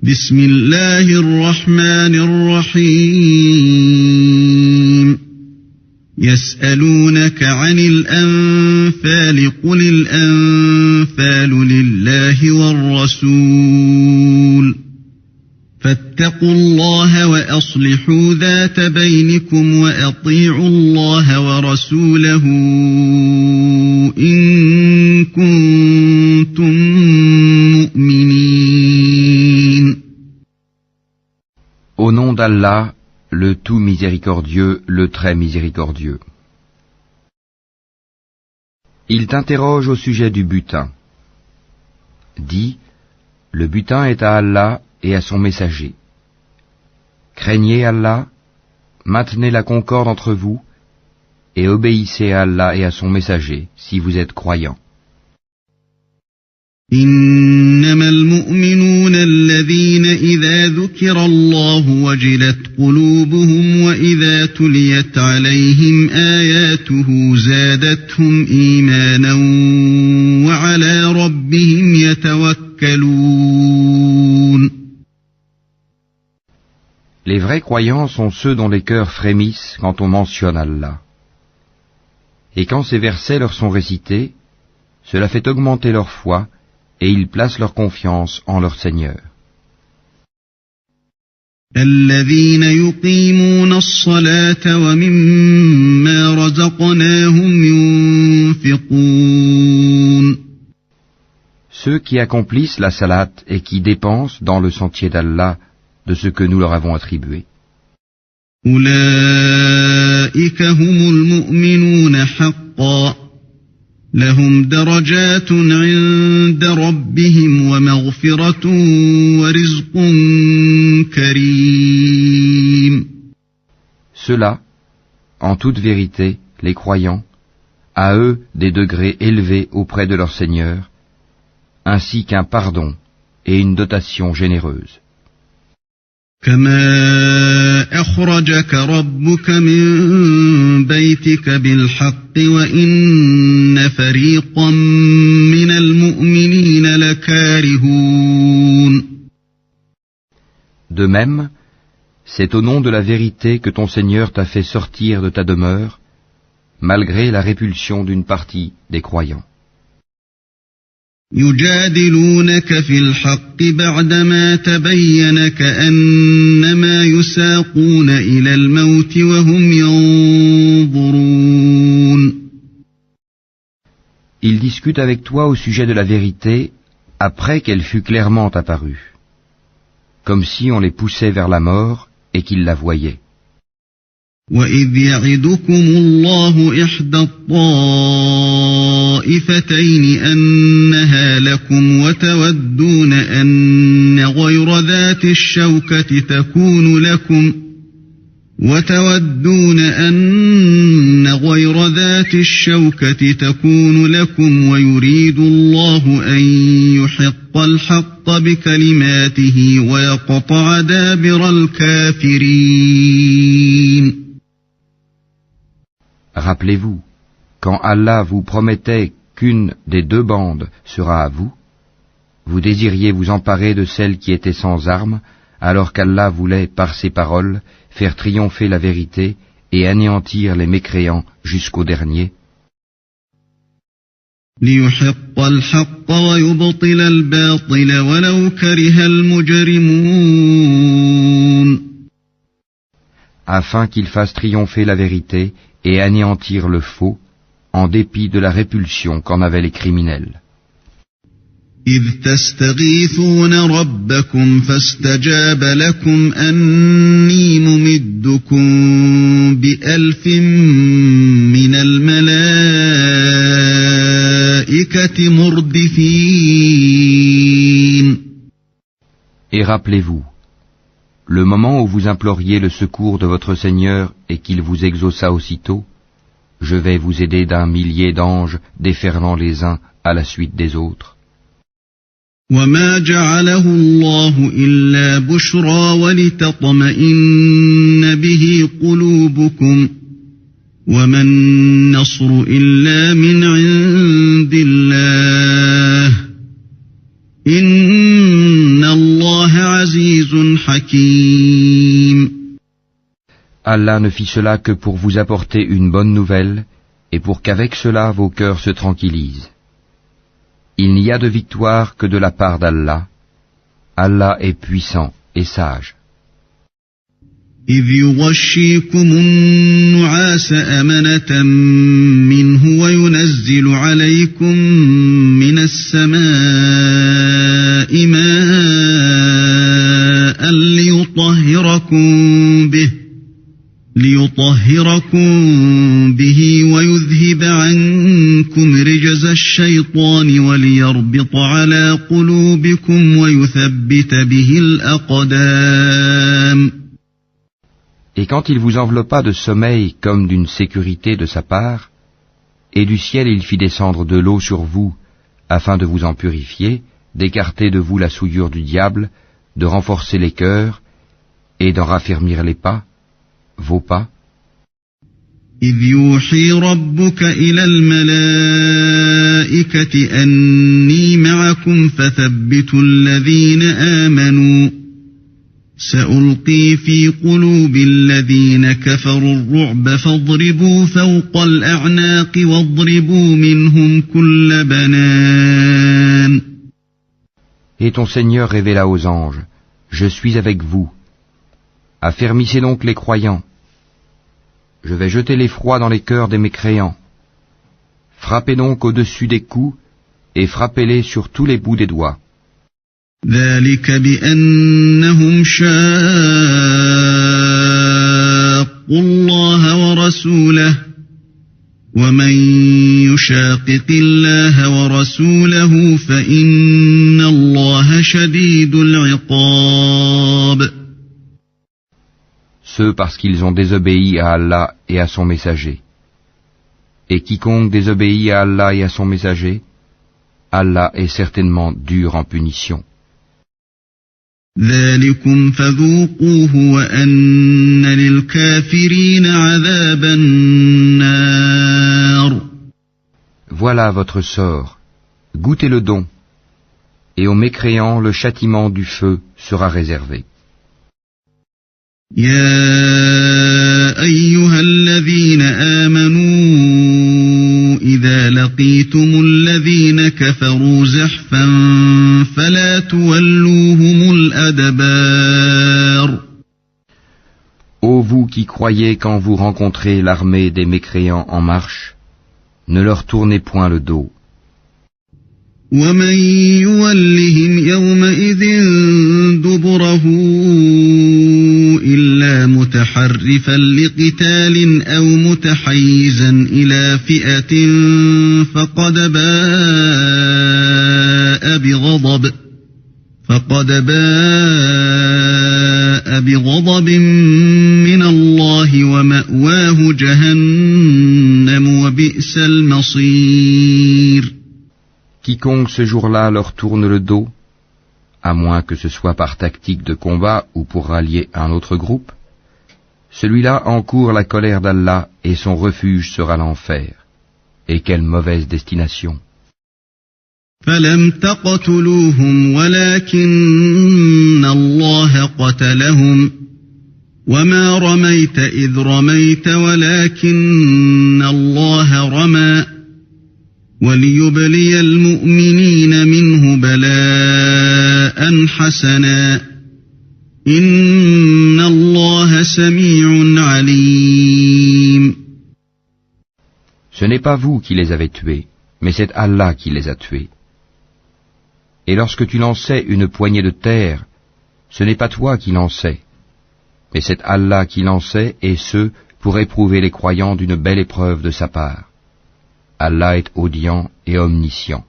بسم الله الرحمن الرحيم يسألونك عن الأنفال قل الأنفال لله والرسول فاتقوا الله وأصلحوا ذات بينكم وأطيعوا الله ورسوله إن كنتم مؤمنين. Au nom d'Allah, le tout miséricordieux, le très miséricordieux. Il t'interroge au sujet du butin. Dis, le butin est à Allah et à son messager. Craignez Allah, maintenez la concorde entre vous, et obéissez à Allah et à son messager, si vous êtes croyants. إنما المؤمنون الذين إذا ذكر الله وجلت قلوبهم وإذا تليت عليهم آياته زادتهم إيمانا وعلى ربهم يتوكلون. Les vrais croyants sont ceux dont les cœurs frémissent quand on mentionne Allah. Et quand ces versets leur sont récités, cela fait augmenter leur foi, et ils placent leur confiance en leur Seigneur. الذين يقيمون الصلاة ومما رزقناهم ينفقون. Ceux qui accomplissent la salat et qui dépensent dans le sentier d'Allah de ce que nous leur avons attribué. أولئك هم المؤمنون حقا لهم درجات عند ربهم ومغفرة ورزق كريم. Ceux-là, en toute vérité, les croyants, à eux des degrés élevés auprès de leur Seigneur, ainsi qu'un pardon et une dotation généreuse. كما أخرجك ربك من بيتك بالحق وإن فريقا من المؤمنين لكارهون. De même, c'est au nom de la vérité que ton Seigneur t'a fait sortir de ta demeure, malgré la répulsion d'une partie des croyants. يجادلونك في الحق بعدما تبين كأنما يساقون إلى الموت وهم ينظرون. Ils discutent avec toi au sujet de la vérité après qu'elle fut clairement apparue, comme si on les poussait vers la mort et qu'ils la voyaient. وَإِذْ يَعِدُكُمُ اللَّهُ إِحْدَى الطَّائِفَتَيْنِ أَنَّهَا لَكُمْ وَتَوَدُّونَ أَنَّ غَيْرَ ذَاتِ الشَّوْكَةِ تَكُونُ لَكُمْ وَيُرِيدُ اللَّهُ أَن يُحِقَّ الْحَقَّ بِكَلِمَاتِهِ وَيَقْطَعَ دَابِرَ الْكَافِرِينَ. Rappelez-vous, quand Allah vous promettait qu'une des deux bandes sera à vous, vous désiriez vous emparer de celle qui était sans armes, alors qu'Allah voulait, par ses paroles, faire triompher la vérité et anéantir les mécréants jusqu'au dernier. لِيُحِقَّ الْحَقَّ وَيُبْطِلَ الْبَاطِلَ وَلَوْ كَرِهَ الْمُجْرِمُونَ. Afin qu'il fasse triompher la vérité et anéantir le faux, en dépit de la répulsion qu'en avaient les criminels. إِذْ تَسْتَغِيثُونَ رَبَّكُمْ فَاسْتَجَابَ لَكُمْ أَنِّي مُمِدُّكُمْ بِأَلْفٍ مِّنَ الْمَلَائِكَةِ مُرْدِفِينَ. Et rappelez-vous, le moment où vous imploriez le secours de votre Seigneur et qu'il vous exauça aussitôt, je vais vous aider d'un millier d'anges déferlant les uns à la suite des autres. وَمَا جَعَلَهُ اللَّهُ إِلَّا بُشْرَى وَلِتَطْمَئِنَّ بِهِ قُلُوبُكُمْ وَمَا النَّصْرُ إِلَّا مِنْ عِندِ اللَّهِ إِنَّ اللَّهَ عَزِيزٌ عزيز حكيم. Allah ne fit cela que pour vous apporter une bonne nouvelle et pour qu'avec cela vos cœurs se tranquillisent. Il n'y a de victoire que de la part d'Allah. Allah est puissant et sage. إذ يغشيكم النعاس أمنة منه وينزل عليكم من السماء ماء ليطهركم به ويذهب عنكم رجز الشيطان وليربط على قلوبكم ويثبت به الأقدام. Et quand il vous enveloppa de sommeil comme d'une sécurité de sa part, et du ciel il fit descendre de l'eau sur vous, afin de vous en purifier, d'écarter de vous la souillure du diable, de renforcer les cœurs, et d'en raffermir les pas, vos pas. إذ يوحي ربك إلى الملائكة أني معكم فثبتوا الذين آمنوا سألقي في قلوب الذين كفروا الرعب فاضربوا فوق الأعناق واضربوا منهم كل بنان. Et ton Seigneur révéla aux anges, je suis avec vous. Affermissez donc les croyants. Je vais jeter l'effroi dans les cœurs des mécréants. Frappez donc au-dessus des coups et frappez-les sur tous les bouts des doigts. ذلك بأنهم شاقوا الله ورسوله ومن يشاقق الله ورسوله فإن الله شديد العقاب. Ceux parce qu'ils ont désobéi à Allah et à son messager. Et quiconque désobéit à Allah et à son messager, Allah est certainement dur en punition. ذلكم فذوقوه وأن للكافرين عذاب النار. Voilà votre sort, goûtez le don, et aux mécréants le châtiment du feu sera réservé. يا أيها الذين آمنوا إذا لقيتم الذين كفروا زحفا فلا تولوهم الأدبار. Ô vous qui croyez quand vous rencontrez l'armée des mécréants en marche, ne leur tournez point le dos. ومن يولهم يومئذ دبره إلا متحرفا لقتال أو متحيزا إلى فئة فقد باء بغضب من الله ومأواه جهنم وبئس المصير. Quiconque ce jour-là leur tourne le dos, à moins que ce soit par tactique de combat ou pour rallier un autre groupe, celui-là encourt la colère d'Allah et son refuge sera l'enfer. Et quelle mauvaise destination! فلم تقتلوهم ولكن الله قتلهم وما رميت إذ رميت ولكن الله رمى وليبلي المؤمنين منه بلاء حسنا إن الله سميع عليم. Ce n'est pas vous qui les avez tués, mais c'est Allah qui les a tués. Et lorsque tu lançais une poignée de terre, ce n'est pas toi qui lançais, mais c'est Allah qui lançait, et ce, pour éprouver les croyants d'une belle épreuve de sa part. Allah est audient et omniscient.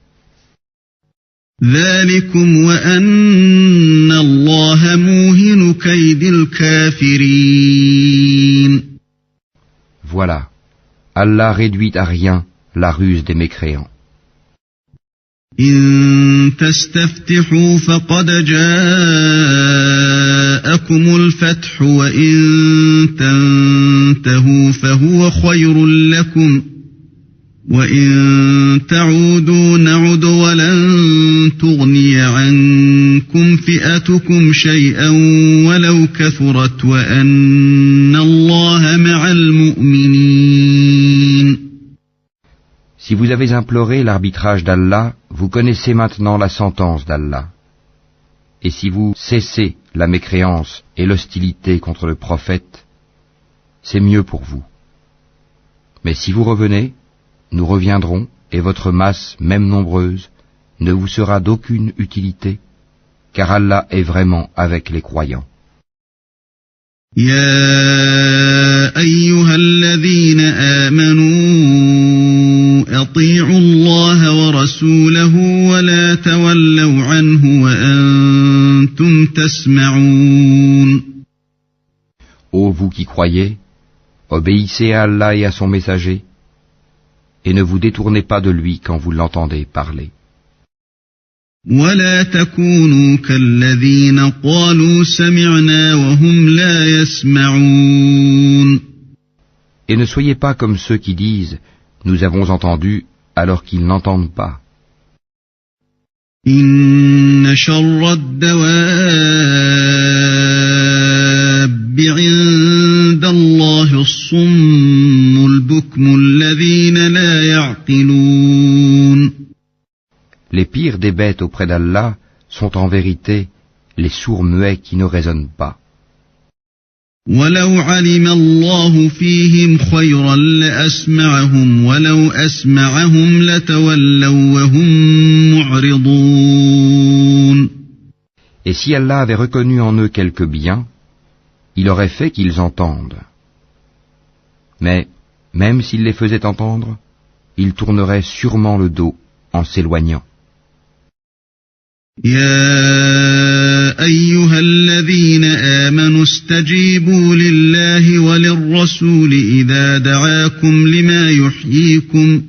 ذلكم وأن الله موهن كيد الكافرين. Voilà, Allah réduit à rien la ruse des mécréants. إن تستفتحوا فقد جاءكم الفتح وإن تنتهوا فهو خير لكم وإن تعودوا نعد ولن تغني عنكم فئتكم شيئا ولو كثرت وأن الله مع المؤمنين. Si vous avez imploré l'arbitrage d'Allah, vous connaissez maintenant la sentence d'Allah. Et si vous cessez la mécréance et l'hostilité contre le prophète, c'est mieux pour vous. Mais si vous revenez, nous reviendrons, et votre masse, même nombreuse, ne vous sera d'aucune utilité, car Allah est vraiment avec les croyants. يا أيها الذين آمنوا أطيعوا الله ورسوله ولا تولوا عنه وأنتم تسمعون. Ô vous qui croyez, obéissez à Allah et à son messager, et ne vous détournez pas de lui quand vous l'entendez parler. ولا تكونوا كالذين قالوا سمعنا وهم لا يسمعون. Et ne soyez pas comme ceux qui disent « Nous avons entendu » alors qu'ils n'entendent pas. إن شر الدواب عند الله الصم البكم الذين لا يعقلون. Les pires des bêtes auprès d'Allah sont en vérité les sourds-muets qui ne raisonnent pas. وَلَوْ عَلِمَ اللَّهُ فِيهِمْ خَيْرًا لَأَسْمَعَهُمْ وَلَوْ أَسْمَعَهُمْ لَتَوَلَّوْا وَهُمْ مُعْرِضُونَ. Et si Allah avait reconnu en eux quelque bien, il aurait fait qu'ils entendent. Mais, même s'il les faisait entendre, ils tourneraient sûrement le dos en s'éloignant. يا أيها الذين آمنوا استجيبوا لله وللرسول إذا دعاكم لما يحييكم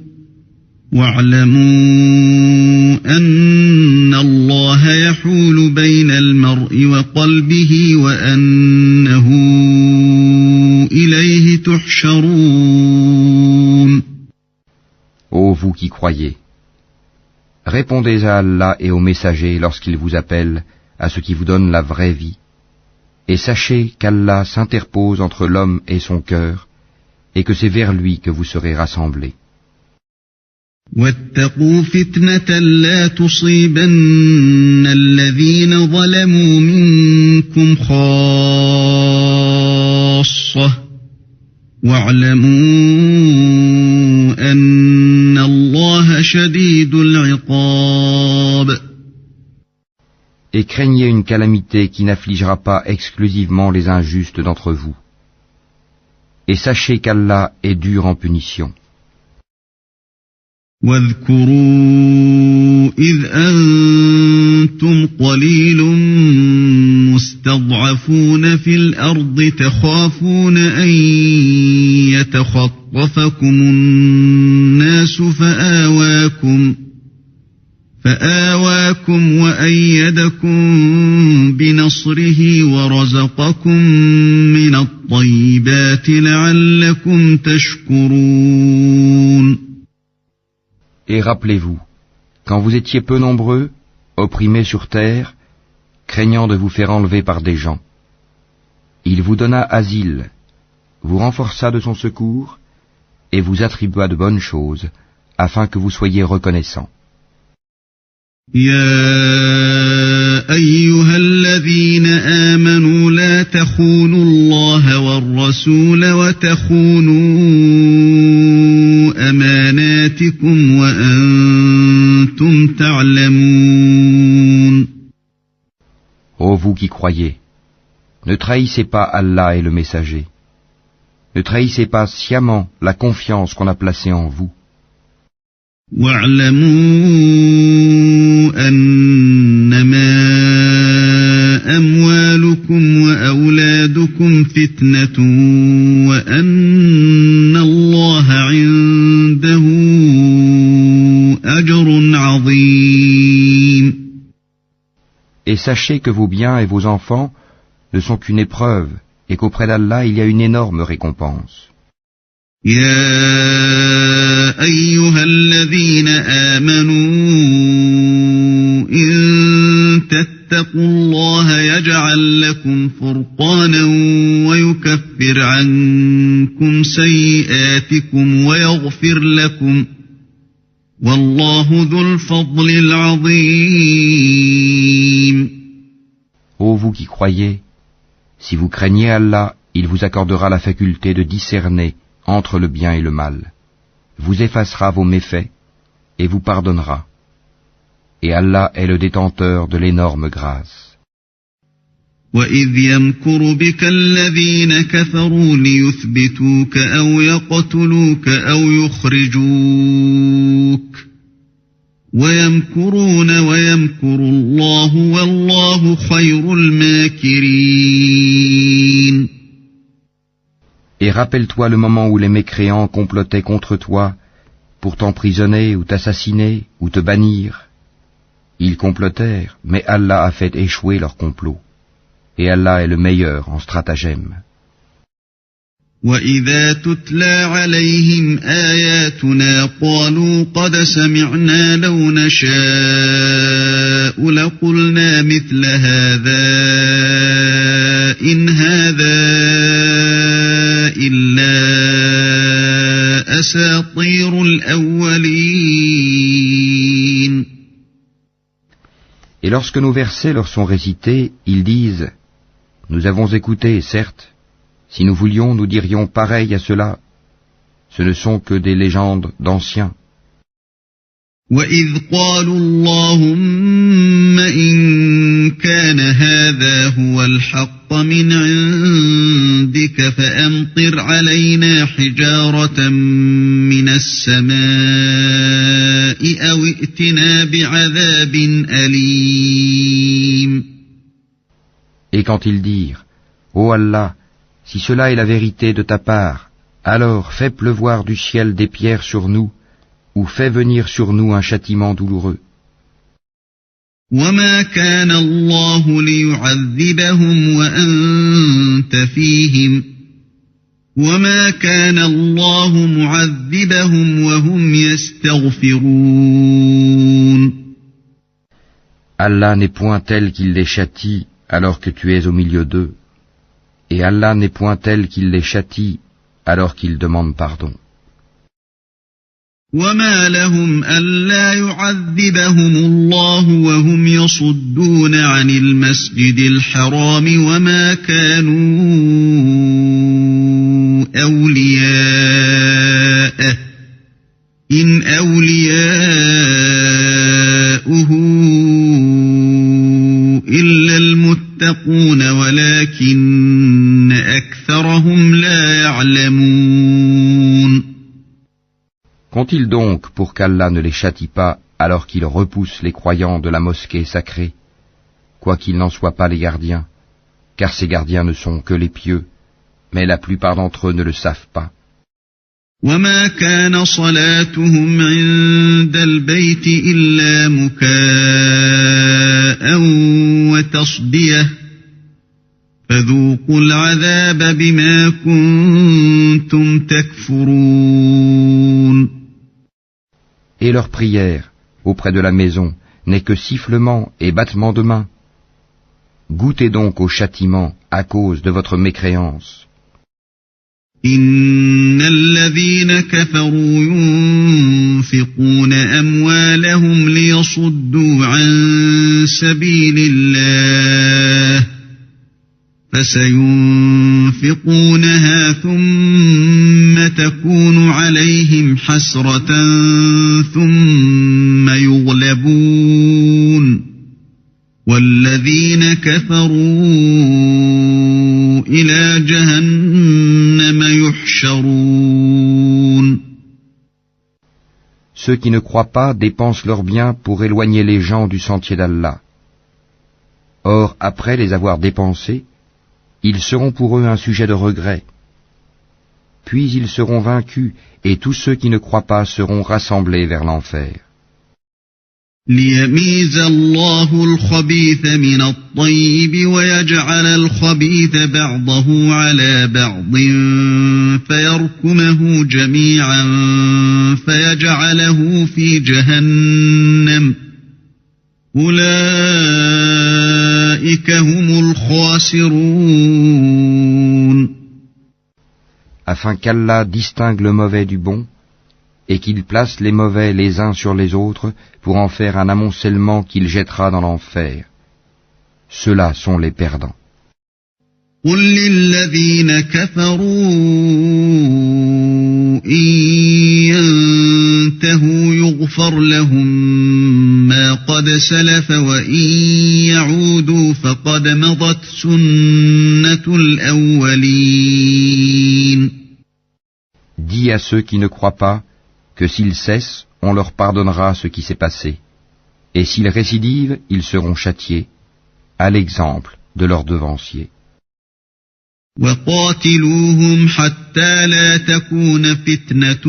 واعلموا أن الله يحول بين المرء وقلبه وأنه إليه تحشرون. Ô vous qui croyez, répondez à Allah et aux messagers lorsqu'ils vous appellent à ce qui vous donne la vraie vie, et sachez qu'Allah s'interpose entre l'homme et son cœur, et que c'est vers lui que vous serez rassemblés. واتقوا فتنة لا تصيبن الذين ظلموا منكم خاصة واعلموا أن الله شديد العقاب. Et craignez une calamité qui n'affligera pas exclusivement les injustes d'entre vous. Et sachez qu'Allah est dur en punition. واذكروا إذ أنتم قليل مستضعفون في الأرض تخافون أن يتخطفكم الناس فآواكم وأيدكم بنصره ورزقكم من الطيبات لعلكم تشكرون. Et rappelez-vous, quand vous étiez peu nombreux, opprimés sur terre, craignant de vous faire enlever par des gens, il vous donna asile, vous renforça de son secours, et vous attribua de bonnes choses, afin que vous soyez reconnaissants. يا أيها الذين آمنوا لا تخونوا الله والرسول وتخونوا أماناتكم وأنتم تعلمون. Ô vous qui croyez, ne trahissez pas Allah et le messager. Ne trahissez pas sciemment la confiance qu'on a placée en vous. واعلموا أنما أموالكم وأولادكم فتنة وأن الله عنده أجر عظيم. Et sachez que vos biens et vos enfants ne sont qu'une épreuve, et qu'auprès d'Allah il y a une énorme récompense. يا أيها الذين آمنوا إن تتقوا الله يجعل لكم فرقانا ويكفر عنكم سيئاتكم ويغفر لكم والله ذو الفضل العظيم. Ô vous qui croyez, si vous craignez Allah, il vous accordera la faculté de discerner entre le bien et le mal, vous effacera vos méfaits et vous pardonnera. Et Allah est le détenteur de l'énorme grâce. وَإِذْ يَمْكُرُ بِكَ الَّذِينَ كَفَرُوا لِيُثْبِتُوكَ أَوْ يَقْتُلُوكَ أَوْ يُخْرِجُوكَ وَيَمْكُرُونَ وَيَمْكُرُ اللَّهُ وَاللَّهُ خَيْرُ الْمَاكِرِينَ. Et rappelle-toi le moment où les mécréants complotaient contre toi pour t'emprisonner ou t'assassiner ou te bannir. Ils complotèrent, mais Allah a fait échouer leur complot. Et Allah est le meilleur en stratagème. وَإِذَا تُتْلَى عَلَيْهِمْ آيَاتُنَا قَالُوا قَدْ سَمِعْنَا لَوْ نَشَاءُ لَقُلْنَا مِثْلَ هَذَا إِنْ هَذَا إِلَّا أَسَاطِيرُ الْأَوَّلِينَ. Et lorsque nos versets leur sont récités, ils disent « Nous avons écouté, certes. Si nous voulions, nous dirions pareil à cela. Ce ne sont que des légendes d'anciens. » وَإِذْ قَالُوا اللَّهُمَّ إِن كَانَ هَذَا هُوَ الْحَقَّ مِنْ عِندِكَ فَأَمْطِرْ عَلَيْنَا حِجَارَةً مِنَ السَّمَاءِ أَوْ ائْتِنَا بِعَذَابٍ أَلِيمٍ. Et quand ils dirent « Ô Allah, si cela est la vérité de ta part, alors fais pleuvoir du ciel des pierres sur nous, ou fais venir sur nous un châtiment douloureux. » وَمَا كَانَ اللَّهُ لِيُعَذِّبَهُمْ وَأَنْتَ فِيهِمْ وَمَا كَانَ اللَّهُ مُعَذِّبَهُمْ وَهُمْ يَسْتَغْفِرُونَ. Allah n'est point tel qu'il les châtie alors que tu es au milieu d'eux, et Allah n'est point tel qu'il les châtie alors qu'ils demandent pardon. وَمَا لَهُمْ أَلَّا يُعَذِّبَهُمُ اللَّهُ وَهُمْ يَصُدُّونَ عَنِ الْمَسْجِدِ الْحَرَامِ وَمَا كَانُوا أَوْلِيَاءَهُ إِنْ أَوْلِيَاؤُهُ إِلَّا الْمُتَّقُونَ وَلَكِنَّ أَكْثَرَهُمْ لَا يَعْلَمُونَ. Qu'ont-ils donc pour qu'Allah ne les châtie pas alors qu'il repousse les croyants de la mosquée sacrée, quoiqu'ils n'en soient pas les gardiens, car ces gardiens ne sont que les pieux, mais la plupart d'entre eux ne le savent pas. وَمَا كَانَ صَلَاتُهُمْ عِندَ الْبَيْتِ إِلَّا مُكَاءً وَتَصْدِيَةً فَذُوقُوا الْعَذَابَ بِمَا كُنتُمْ تَكْفُرُونَ. Et leur prière auprès de la maison n'est que sifflement et battement de main. Goûtez donc au châtiment à cause de votre mécréance. إِنَّ الَّذِينَ كَفَرُوا يُنْفِقُونَ أَمْوَالَهُمْ لِيَصُدُّوا عَنْ سَبِيلِ اللَّهِ فَسَيُنْفِقُونَهَا ثُمَّ تَكُونُ عَلَيْهِمْ حَسْرَةً ثُمَّ يُغْلَبُونَ وَالَّذِينَ كَفَرُوا إِلَى جَهَنَّمَ يُحْشَرُونَ. Ceux qui ne croient pas dépensent leurs biens pour éloigner les gens du sentier d'Allah. Or, après les avoir dépensés, ils seront pour eux un sujet de regret. Puis ils seront vaincus, et tous ceux qui ne croient pas seront rassemblés vers l'enfer. لِيَمِيزَ اللَّهُ الْخَبِيثَ مِنَ الطَّيِّبِ وَيَجْعَلَ الْخَبِيثَ بَعْضَهُ عَلَى بَعْضٍ فَيَرْكُمَهُ جَمِيعًا فَيَجْعَلَهُ فِي جَهَنَّمَ أُولَئِكَ أولئك هم الخاسرون. Afin qu'Allah distingue le mauvais du bon, et qu'il place les mauvais les uns sur les autres pour en faire un amoncellement qu'il jettera dans l'enfer. Ceux-là sont les perdants. قل للذين كفروا إن ينتهوا يغفر لهم ما قد سلف وإن يعودوا فقد مضت سنة الأولين. Dis à ceux qui ne croient pas que s'ils cessent, on leur pardonnera ce qui s'est passé. Et s'ils récidivent, ils seront châtiés, à l'exemple de leurs devanciers. وقاتلوهم حتى لا تكون فتنة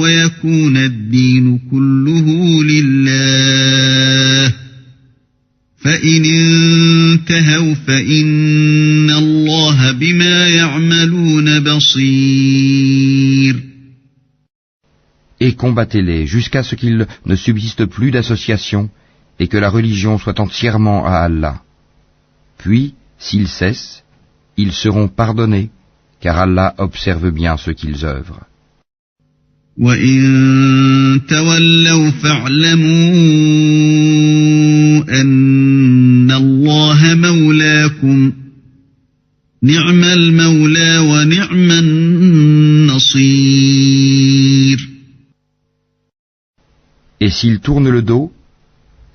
ويكون الدين كله لله فإن انتهوا فإن الله بما يعملون بصير. Et combattez-les jusqu'à ce qu'il ne subsiste plus d'association et que la religion soit entièrement à Allah. Puis, s'ils cessent, ils seront pardonnés, car Allah observe bien ce qu'ils œuvrent. وَإِن تَوَلَّوْا فَاعْلَمُوا أَنَّ اللَّهَ مَوْلَاكُمْ نِعْمَ الْمَوْلَى وَنِعْمَ النَّصِيرُ. Et s'ils tournent le dos,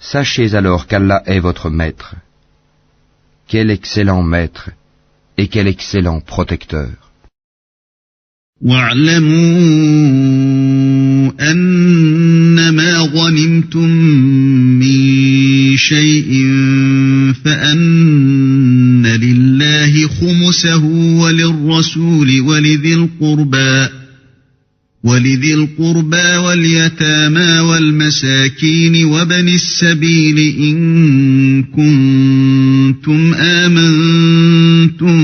sachez alors qu'Allah est votre maître. Quel excellent maître et quel excellent protecteur. وَاعْلَمُوا أَنَّمَا غَنِمْتُم مِّن شَيْءٍ فَأَنَّ لِلَّهِ خُمُسَهُ وَلِلرَّسُولِ وَلِذِي الْقُرْبَى وَالْيَتَامَى وَالْمَسَاكِينِ وَابْنِ السَّبِيلِ إِن كُنتُمْ آمَنتُم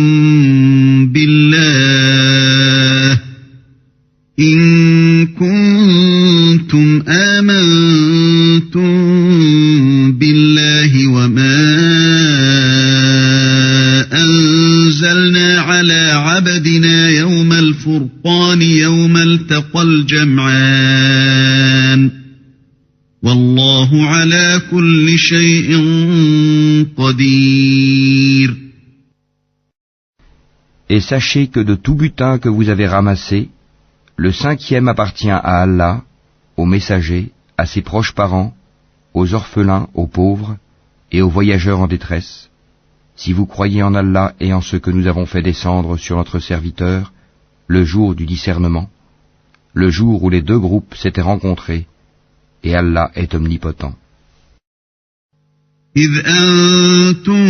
بالله وما أنزلنا على عبدنا يوم الفرقان يوم التقى الجمعان والله على كل شيء قدير. Et sachez que de tout butin que vous avez ramassé, le 5e appartient à Allah, aux messagers, à ses proches parents, aux orphelins, aux pauvres et aux voyageurs en détresse, si vous croyez en Allah et en ce que nous avons fait descendre sur notre serviteur, le jour du discernement, le jour où les deux groupes s'étaient rencontrés, et Allah est omnipotent. إذ أنتم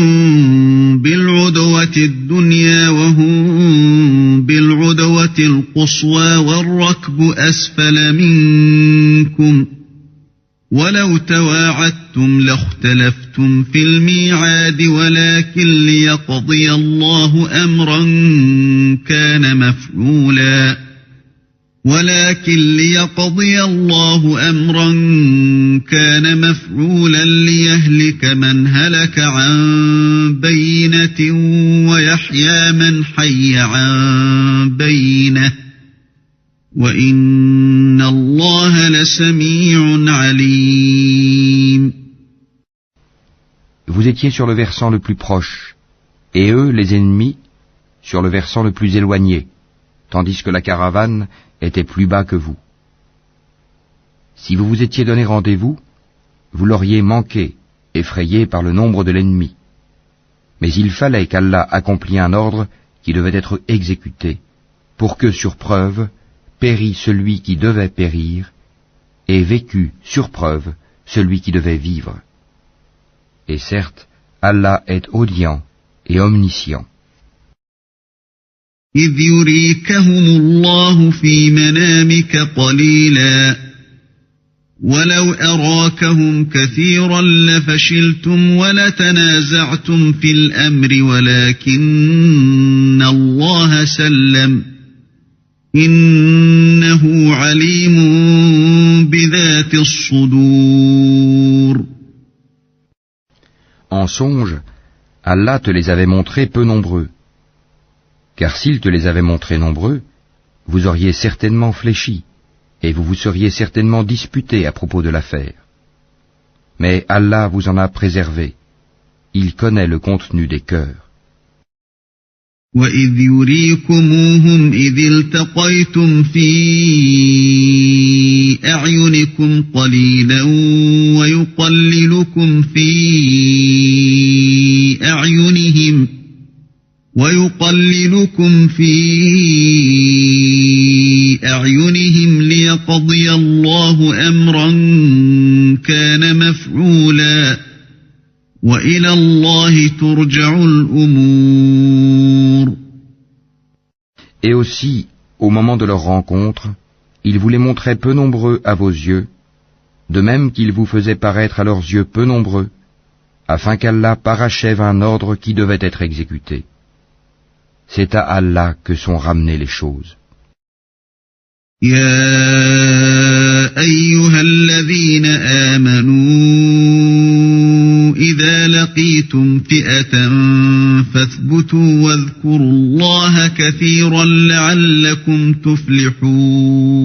بالعدوة الدنيا وهم بالعدوة القصوى والركب أسفل منكم ولو تواعدتم لاختلفتم في الميعاد ولكن ليقضي الله أمرا كان مفعولا ليهلك من هلك عن بينة ويحيى من حي عن بينة وإن الله لسميع عليم. Vous étiez sur le versant le plus proche, et eux, les ennemis, sur le versant le plus éloigné, tandis que la caravane était plus bas que vous. Si vous vous étiez donné rendez-vous, vous l'auriez manqué, effrayé par le nombre de l'ennemi. Mais il fallait qu'Allah accomplît un ordre qui devait être exécuté, pour que, sur preuve, périt celui qui devait périr, et vécut, sur preuve, celui qui devait vivre. Et certes, Allah est audient et omniscient. إذ يريكهم الله في منامك قليلا ولو أراكهم كثيرا لفشلتم ولتنازعتم في الأمر ولكن الله سلم إنه عليم بذات الصدور. En songe, Allah te les avait montrés peu nombreux. Car s'il te les avait montrés nombreux, vous auriez certainement fléchi, et vous vous seriez certainement disputé à propos de l'affaire. Mais Allah vous en a préservé. Il connaît le contenu des cœurs. وَإِذْ يُرِيكُمُوهُمْ إِذِ الْتَقَيْتُمْ فِي أَعْيُنِكُمْ قَلِيلًا وَيُقَلِّلُكُمْ فِي أَعْيُنِهِمْ لِيَقْضِيَ اللَّهُ أَمْرًا كَانَ مَفْعُولًا وَإِلَى اللَّهِ تُرْجَعُ الْأُمُورُ. Et aussi, au moment de leur rencontre, ils vous les montraient peu nombreux à vos yeux, de même qu'ils vous faisaient paraître à leurs yeux peu nombreux, afin qu'Allah parachève un ordre qui devait être exécuté. C'est à Allah que sont ramenées les choses. يا أيها الذين آمنوا إذا لقيتم فئة فاثبتوا واذكروا الله كثيرا لعلكم تفلحون.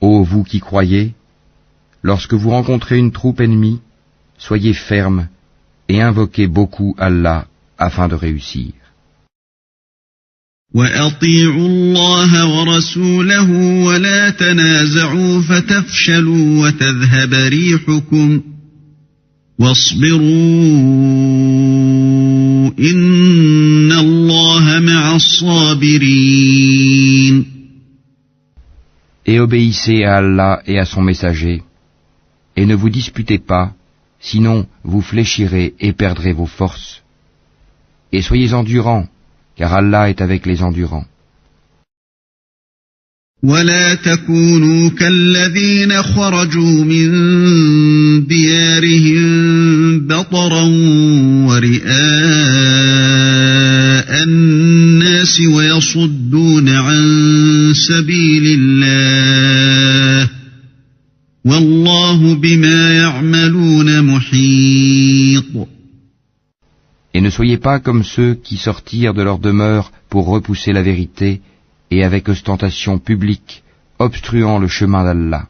Ô vous qui croyez, lorsque vous rencontrez une troupe ennemie, soyez fermes et invoquez beaucoup Allah afin de réussir. وَأَطِيعُوا اللَّهَ وَرَسُولَهُ وَلَا تَنَازَعُوا فَتَفْشَلُوا وَتَذْهَبَ رِيحُكُمْ وَاصْبِرُوا إِنَّ اللَّهَ مَعَ الصَّابِرِينَ. Et obéissez à Allah et à son messager, et ne vous disputez pas, sinon vous fléchirez et perdrez vos forces. Et soyez endurants, car Allah est avec les endurants. ولا تكونوا كالذين خرجوا من ديارهم بطرا ورئاء الناس ويصدون عن سبيل الله والله بما يعملون محيط. Et ne soyez pas comme ceux qui sortirent de leur demeure pour repousser la vérité et avec ostentation publique, obstruant le chemin d'Allah.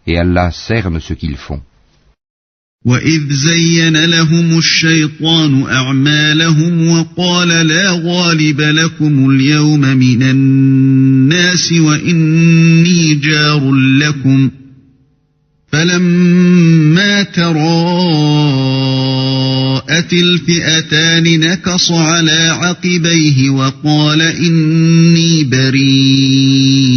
Et Allah cerne ce qu'ils font. وَإِذْ زَيَّنَ لَهُمُ الشَّيْطَانُ أَعْمَالَهُمْ وَقَالَ لَا غَالِبَ لَكُمُ الْيَوْمَ مِنَ النَّاسِ وَإِنِّي جَارٌ لَكُمْ فَلَمَّا تَرَاءَتِ الْفِئَتَانِ نَكَصَ عَلَى عَقِبَيْهِ وَقَالَ إِنِّي بَرِيءٌ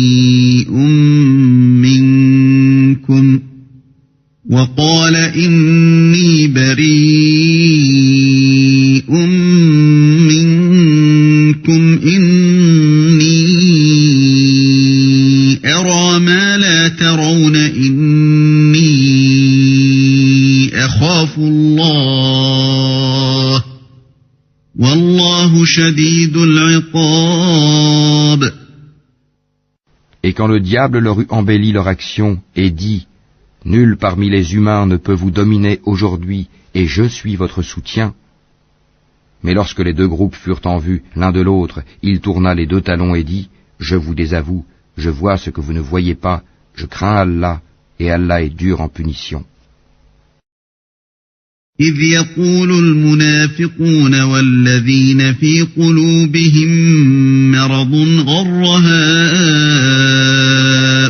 منكم إني أرى ما لا ترون إني أخاف الله والله شديد العقاب. Et quand le diable leur eut embelli leur action et dit « Nul parmi les humains ne peut vous dominer aujourd'hui, et je suis votre soutien », mais lorsque les deux groupes furent en vue l'un de l'autre, il tourna les deux talons et dit « Je vous désavoue, je vois ce que vous ne voyez pas, je crains Allah, et Allah est dur en punition. » إذ يقول المنافقون والذين في قلوبهم مرض غر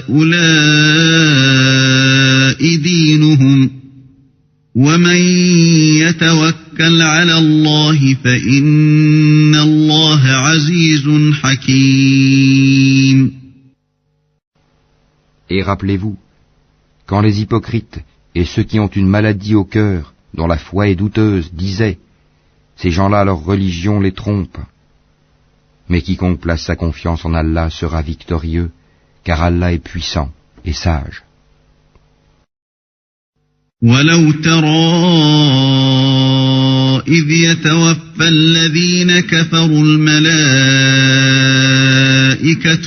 هؤلاء دينهم ومن يتوكل على الله فإن الله عزيز حكيم. Et rappelez-vous, quand les hypocrites et ceux qui ont une maladie au cœur, dont la foi est douteuse, disaient « Ces gens-là, leur religion les trompe. » Mais quiconque place sa confiance en Allah sera victorieux, car Allah est puissant et sage. وَلَوْ تَرَى إِذْ يَتَوَفَّى الَّذِينَ كَفَرُوا الْمَلَائِكَةُ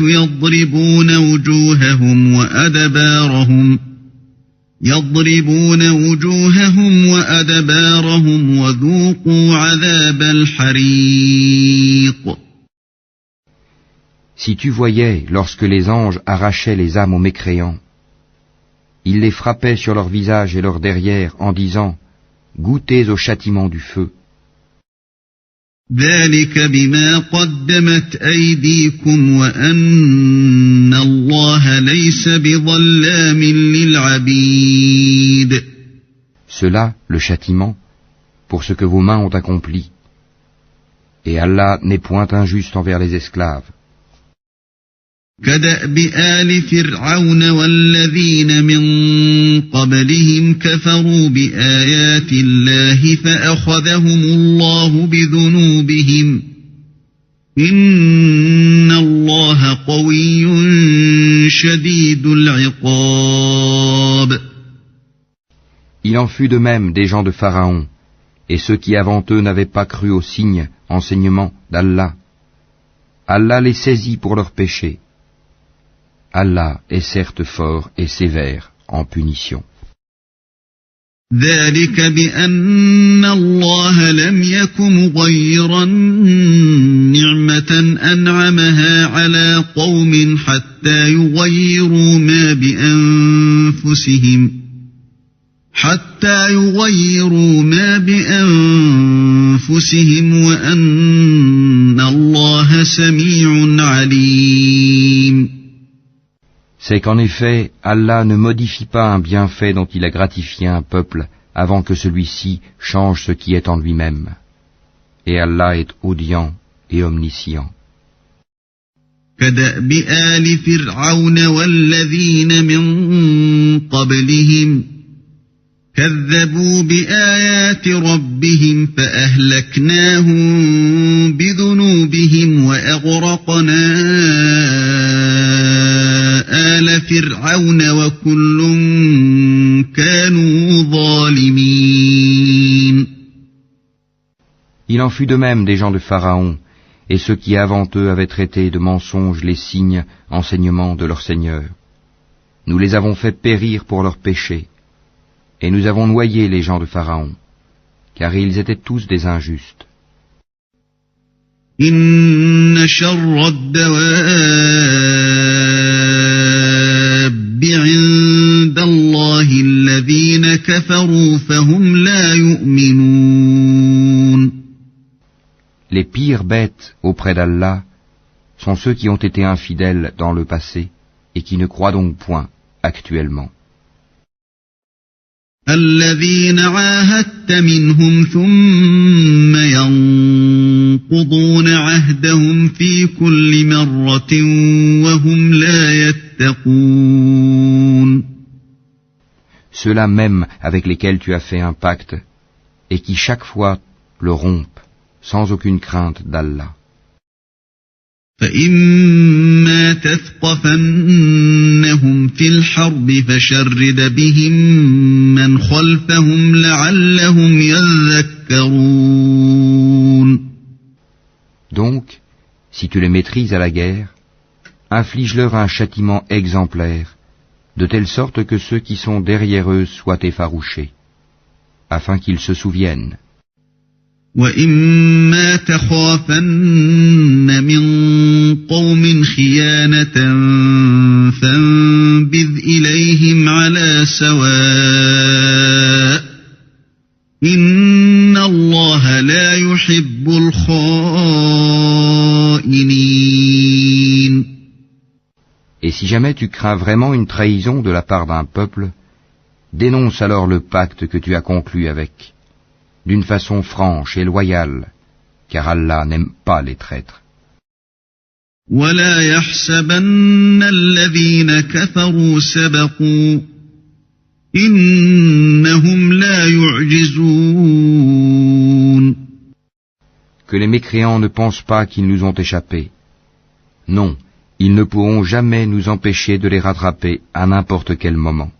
يَضْرِبُونَ وُجُوهَهُمْ وَأَدْبَارَهُمْ يضربون وجوههم وأدبارهم وذوقوا عذاب الحريق. Si tu voyais, lorsque les anges arrachaient les âmes aux mécréants, ils les frappaient sur leur visage et leur derrière en disant « Goûtez au châtiment du feu ». ذلك بما قدمت أيديكم وأن الله ليس بظلام للعبيد. Cela, le châtiment, pour ce que vos mains ont accompli. Et Allah n'est point injuste envers les esclaves. كدأب آل فرعون والذين من قبلهم كفروا بآيات الله فأخذهم الله بذنوبهم إن الله قوي شديد العقاب. Il en fut de même des gens de Pharaon, et ceux qui avant eux n'avaient pas cru aux signes, enseignements d'Allah. Allah les saisit pour leurs péchés. Allah est certes fort et sévère en punition. ذلك بأن الله لم يك مغيرا نعمة أنعمها على قوم حتى يغيروا ما بأنفسهم وأن الله سميع عليم. C'est qu'en effet, Allah ne modifie pas un bienfait dont il a gratifié un peuple avant que celui-ci change ce qui est en lui-même. Et Allah est audient et omniscient. كدأب آل فرعون والذين من قبلهم كذبوا بآيات ربهم فأهلكناهم بذنوبهم وأغرقنا آل فرعون وكل كانوا ظالمين. Il en fut de même des gens de Pharaon, et ceux qui avant eux avaient traité de mensonges les signes, enseignements de leur Seigneur. Nous les avons fait périr pour leurs péchés, et nous avons noyé les gens de Pharaon, car ils étaient tous des injustes. إن شر الدواب عند الله الذين كفروا فهم لا يؤمنون. Les pires bêtes auprès d'Allah sont ceux qui ont été infidèles dans le passé et qui ne croient donc point actuellement. الذين عاهدت منهم ثم ينقضون عهدهم في كل مرة وهم لا يتقون. Ceux-là même avec lesquels tu as fait un pacte et qui chaque fois le rompent sans aucune crainte d'Allah. فإما تثقفنهم في الحرب فشرد بهم من خلفهم لعلهم يذكرون. Donc, si tu les maîtrises à la guerre, inflige-leur un châtiment exemplaire, de telle sorte que ceux qui sont derrière eux soient effarouchés, afin qu'ils se souviennent. وَإِمَّا تَخَافَنَّ مِنْ قَوْمٍ خِيَانَةً فَانبِذْ إِلَيْهِمْ عَلَى سَوَاءٍ إِنَّ اللَّهَ لَا يُحِبُّ الْخَائِنِينَ. Et si jamais tu crains vraiment une trahison de la part d'un peuple, dénonce alors le pacte que tu as conclu avec, d'une façon franche et loyale, car Allah n'aime pas les traîtres. وَلَا يَحْسَبَنَّ الَّذِينَ كَفَرُوا سَبَقُوا إِنَّهُمْ لَا يُعْجِزُونَ. Que les mécréants ne pensent pas qu'ils nous ont échappé. Non, ils ne pourront jamais nous empêcher de les rattraper à n'importe quel moment.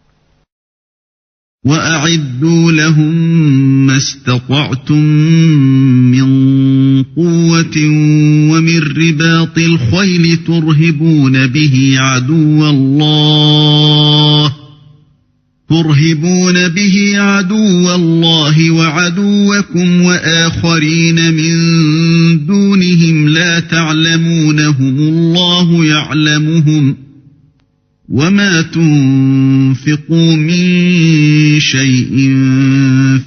وَأَعِدُّوا لَهُم مَّا اسْتَطَعْتُم مِّن قُوَّةٍ وَمِن رِّبَاطِ الْخَيْلِ تُرْهِبُونَ بِهِ عَدُوَّ اللَّهِ ترهبون به عدو الله وعدوكم وآخرين من دونهم لا تعلمونهم الله يعلمهم وما تنفقوا من شيء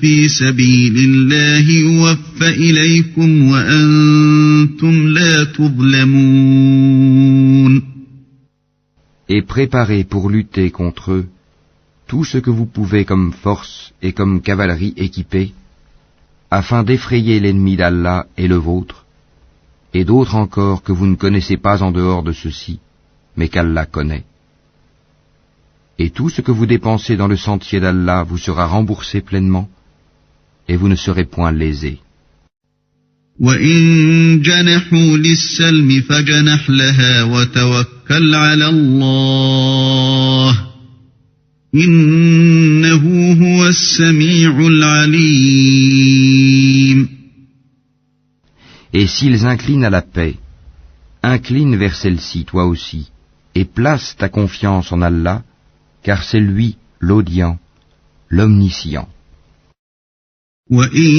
في سبيل الله يوفى إليكم وأنتم لا تظلمون. Et préparez pour lutter contre eux tout ce que vous pouvez comme force et comme cavalerie équipée, afin d'effrayer l'ennemi d'Allah et le vôtre, et d'autres encore que vous ne connaissez pas en dehors de ceux-ci, mais qu'Allah connaît. Et tout ce que vous dépensez dans le sentier d'Allah vous sera remboursé pleinement, et vous ne serez point lésés. وَإِن جَنَحُوا لِلسَّلْمِ فَجَنَحْ لَهَا وَتَوَكَّلْ عَلَى اللَّهِ إِنَّهُ هُوَ السَّمِيعُ الْعَلِيمُ. Et s'ils inclinent à la paix, incline vers celle-ci toi aussi, et place ta confiance en Allah, car c'est lui l'audient, l'omniscient. وَإِن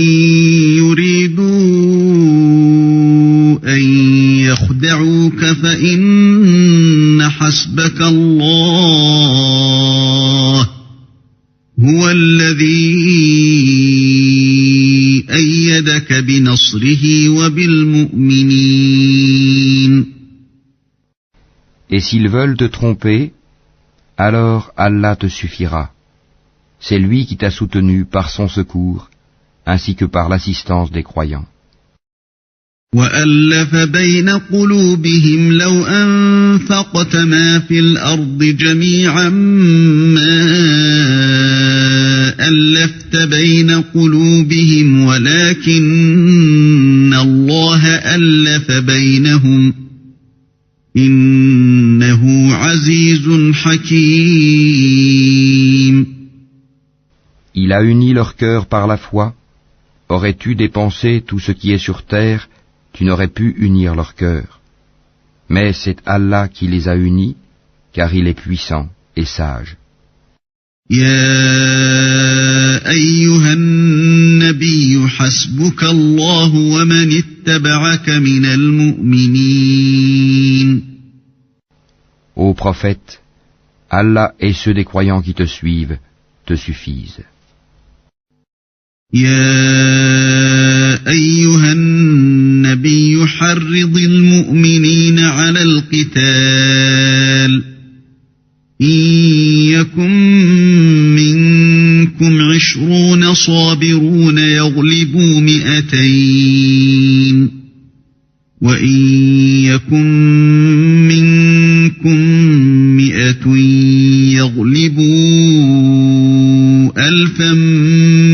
يُرِيدُوا أَن يَخْدَعُوكَ فَإِنَّ حَسْبَكَ اللَّهُ هُوَ الَّذِي أَيَّدَكَ بِنَصْرِهِ وَبِالْمُؤْمِنِينَ. Et s'ils veulent te tromper, alors Allah te suffira. C'est lui qui t'a soutenu par son secours, ainsi que par l'assistance des croyants. وَأَلَّفَ بَيْنَ قُلُوبِهِمْ لَوْ أَنفَقْتَ مَا فِي الْأَرْضِ جَمِيعًا مَا أَلَّفْتَ بَيْنَ قُلُوبِهِمْ وَلَكِنَّ اللَّهَ أَلَّفَ بَيْنَهُمْ إِنَّهُ عَزِيزٌ حَكِيمٌ. Il a uni leur cœur par la foi. Aurais-tu dépensé tout ce qui est sur terre, tu n'aurais pu unir leur cœur. Mais c'est Allah qui les a unis, car il est puissant et sage. يا أيها النبي حسبك الله ومن اتبعك من المؤمنين. Ô prophète, Allah et ceux des croyants qui te suivent te suffisent. يا أيها النبي حرض المؤمنين على القتال إن يكن منكم 20 صابرون يغلبوا 200 وإن يكن منكم 100 يغلبوا 1000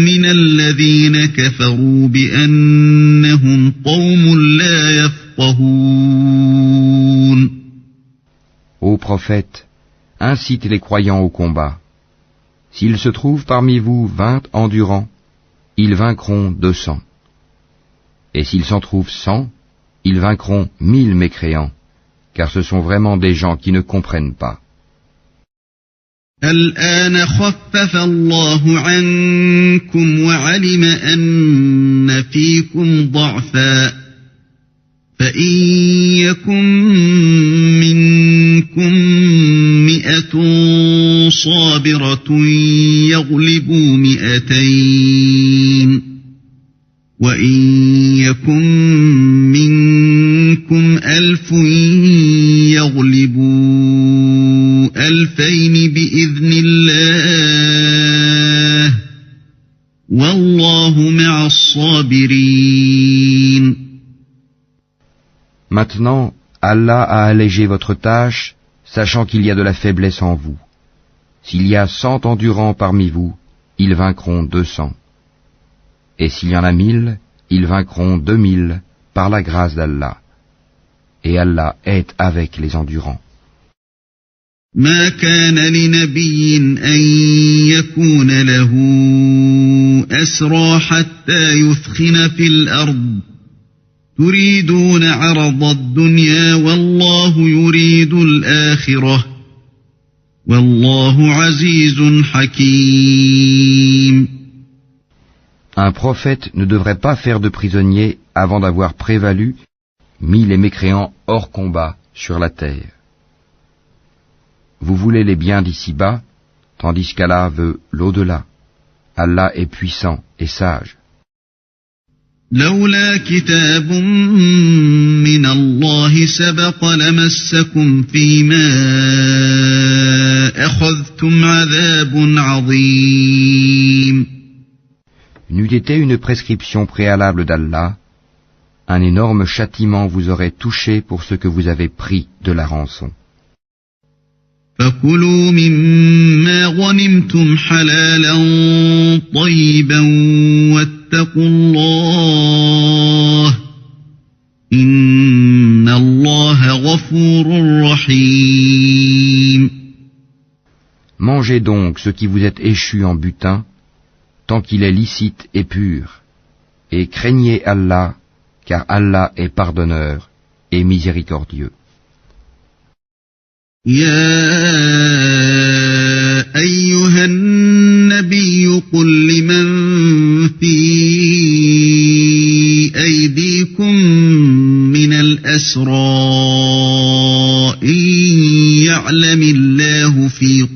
من الذين كفروا بأنهم قوم لا يفقهون. Ô prophète, incite les croyants au combat. S'il se trouve parmi vous 20 endurants, ils vaincront 200. Et s'il s'en trouve 100, ils vaincront 1000 mécréants, car ce sont vraiment des gens qui ne comprennent pas. الآن خفف الله عنكم وعلم أن فيكم ضعفا فإن يكن منكم 100 صابرة يغلبوا 200 وإن يكن منكم 1000 يغلبوا 2000 بإذن الله والله مع الصابرين. Maintenant, Allah a allégé votre tâche, sachant qu'il y a de la faiblesse en vous. S'il y a 100 endurants parmi vous, ils vaincront 200. Et s'il y en a 1000, ils vaincront 2000 par la grâce d'Allah. Et Allah est avec les endurants. ما كان لنبي أن يكون له أسرى حتى يثخن في الأرض تريدون عرض الدنيا والله يريد الآخرة والله عزيز حكيم. Un prophète ne devrait pas faire de prisonniers avant d'avoir prévalu, mis les mécréants hors combat sur la terre. Vous voulez les biens d'ici-bas, tandis qu'Allah veut l'au-delà. Allah est puissant et sage. لولا كتاب من الله سبق لمسكم فيما أخذتم عذاب عظيم. N'eût été une prescription préalable d'Allah, un énorme châtiment vous aurait touché pour ce que vous avez pris de la rançon. فكلوا مما غنمتم حلالا طيبا واتقوا الله إن الله غفور رحيم. Mangez donc ce qui vous est échu en butin, tant qu'il est licite et pur, et craignez Allah, car Allah est pardonneur et miséricordieux. يا أيها النبي قل لمن في أيديكم من الأسرى إن يعلم الله في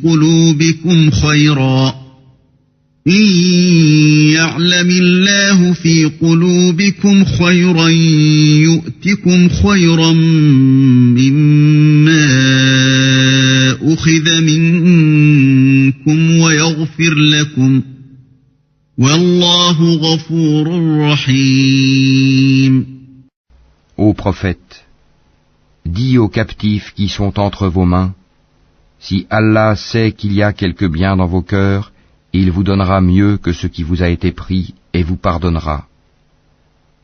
قلوبكم خيرا يؤتكم خيرا مما أخذ منكم ويغفر لكم والله غفور رحيم. Ô prophète, dis aux captifs qui sont entre vos mains, si Allah sait qu'il y a quelque bien dans vos cœurs, il vous donnera mieux que ce qui vous a été pris et vous pardonnera.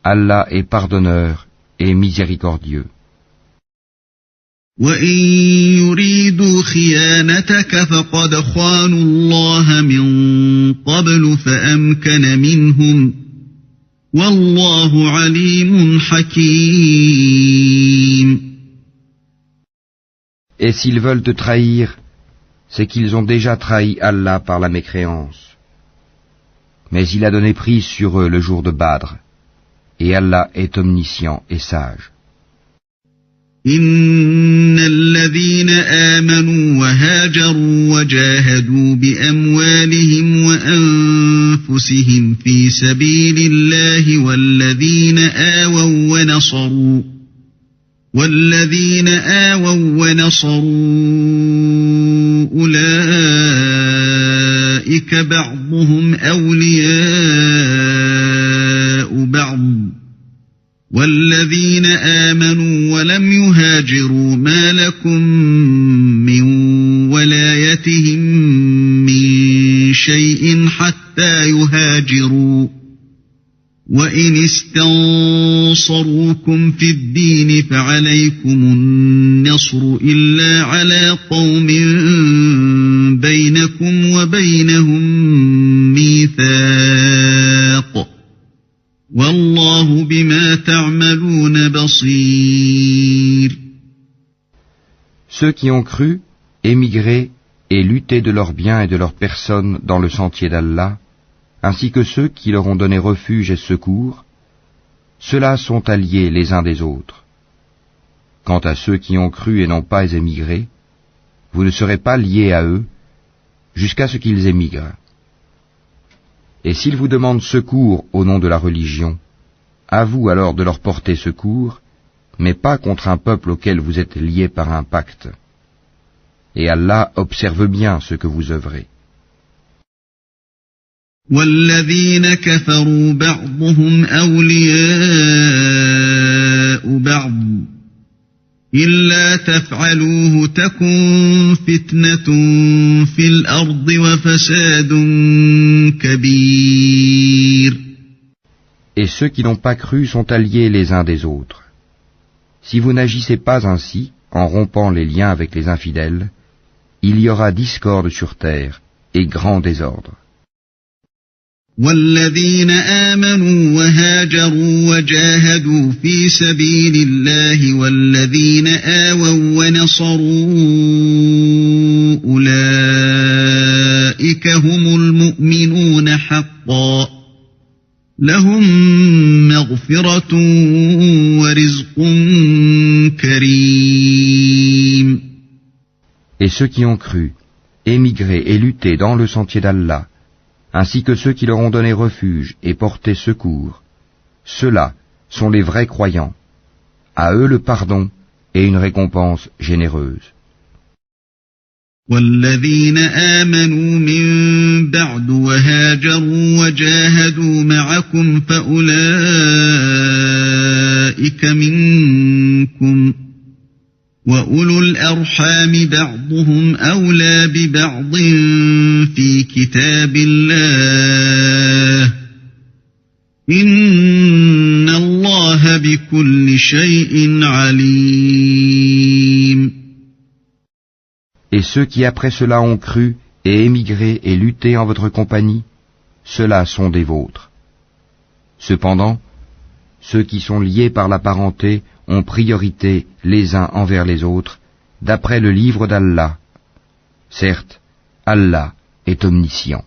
Allah est pardonneur et miséricordieux. وَإِن يُرِيدُوا خِيَانَتَكَ فَقَدْ خَانُوا اللَّهَ مِن قَبْلُ فَأَمْكَنَ مِنْهُمْ وَاللَّهُ عَلِيمٌ حَكِيمٌ. Et s'ils veulent te trahir, c'est qu'ils ont déjà trahi Allah par la mécréance. Mais il a donné prise sur eux le jour de Badr, et Allah est omniscient et sage. إن الذين آمنوا وهاجروا وجاهدوا بأموالهم وأنفسهم في سبيل الله والذين آووا ونصروا أولئك بعضهم أولياء بعض والذين آمنوا ولم يهاجروا ما لكم من ولايتهم من شيء حتى يهاجروا وإن استنصروكم في الدين فعليكم النصر إلا على قوم بينكم وبينهم ميثاق والله بما تعملون بصير. Ceux qui ont cru, émigré et lutté de leurs biens et de leurs personnes dans le sentier d'Allah, ainsi que ceux qui leur ont donné refuge et secours, ceux-là sont alliés les uns des autres. Quant à ceux qui ont cru et n'ont pas émigré, vous ne serez pas liés à eux jusqu'à ce qu'ils émigrent. Et s'ils vous demandent secours au nom de la religion, à vous alors de leur porter secours, mais pas contre un peuple auquel vous êtes liés par un pacte. Et Allah observe bien ce que vous œuvrez. والذين كفروا بعضهم أولياء بعض إلا تفعلوه تكن فتنة في الأرض وفساد كبير. Et ceux qui n'ont pas cru sont alliés les uns des autres. Si vous n'agissez pas ainsi, en rompant les liens avec les infidèles, il y aura discorde sur terre et grand désordre. والذين آمنوا وهاجروا وجاهدوا في سبيل الله والذين آووا ونصروا أولئك هم المؤمنون حقا لهم مغفرة ورزق كريم. Et ceux qui ont cru, émigré et lutté dans le sentier d'Allah, ainsi que ceux qui leur ont donné refuge et porté secours, ceux-là sont les vrais croyants. À eux le pardon et une récompense généreuse. والذين آمنوا من بعد وهاجروا وجاهدوا معكم فأولئك منكم وأولو الأرحام بعضهم أولى ببعض في كتاب الله إن الله بكل شيء عليم. Et ceux qui après cela ont cru et émigré et lutté en votre compagnie, ceux-là sont des vôtres. Cependant, ceux qui sont liés par la parenté ont priorité les uns envers les autres, d'après le livre d'Allah. Certes, Allah est omniscient.